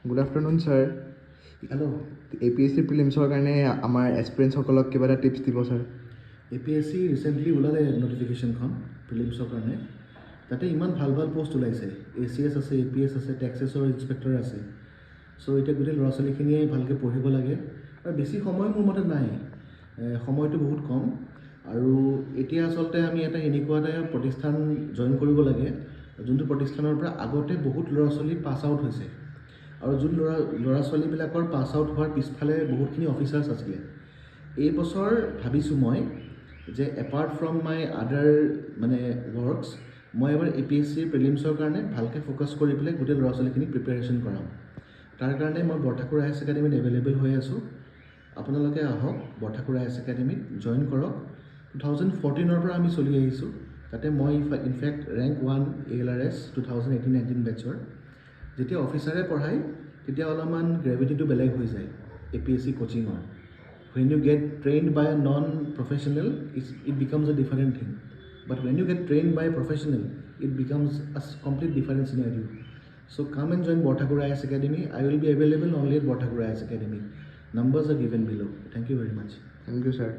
Good afternoon sir. Hello' APSC প্ৰিলিমছৰ কাৰণে আমাৰ এক্সপিৰিয়েঞ্চসকলক কিবা এটা টিপছ দিব ছাৰ। APSC ৰিচেণ্টলি ওলালে নটিফিকেশ্যনখন প্ৰিলিমছৰ কাৰণে। তাতে ইমান ভাল ভাল পষ্ট ওলাইছে, ACS আছে, APS আছে, টেক্সেছৰ ইনস্পেক্টৰ আছে। চ' এতিয়া গোটেই ল'ৰা ছোৱালীখিনিয়ে ভালকৈ পঢ়িব লাগে আৰু বেছি সময় মোৰ মতে নাই, সময়টো বহুত কম। আৰু এতিয়া আচলতে আমি এনেকুৱা এটা প্ৰতিষ্ঠান জইন কৰিব লাগে যোনটো প্ৰতিষ্ঠানৰ পৰা আগতে বহুত ল'ৰা ছোৱালী পাছ আউট হৈছে আৰু যোন ল'ৰা ছোৱালীবিলাকৰ পাছ আউট হোৱাৰ পিছফালে বহুতখিনি অফিচাৰ্ছ আছিলে। এই বছৰ ভাবিছোঁ মই যে এপাৰ্ট ফ্ৰম মাই আদাৰ ৱৰ্কছ মই এবাৰ APSC প্ৰিলিমছৰ কাৰণে ভালকৈ ফ'কাছ কৰি পেলাই গোটেই ল'ৰা ছোৱালীখিনিক প্ৰিপেৰেশ্যন কৰাম। তাৰ কাৰণে মই বৰঠাকুৰ IAS একাডেমীত এভেইলেবল হৈ আছোঁ। আপোনালোকে আহক বৰঠাকুৰ IAS একাডেমীত জইন কৰক। 2014 পৰা আমি চলি আহিছোঁ। তাতে মই ইনফেক্ট ৰেংক 1 ALRS 2018-19 বেটছৰ। যেতিয়া অফিচাৰে পঢ়ায় তেতিয়া অলপমান গ্ৰেভিটিটো বেলেগ হৈ যায় APSC কোচিঙৰ। When you get trained by a non-professional, it becomes a different thing. But when you get trained by a professional, it becomes a complete different scenario. So come and join Bhartakur IAS Academy. I will be available only at Bhartakur IAS Academy. Numbers are given below. Thank you very much. Thank you, sir.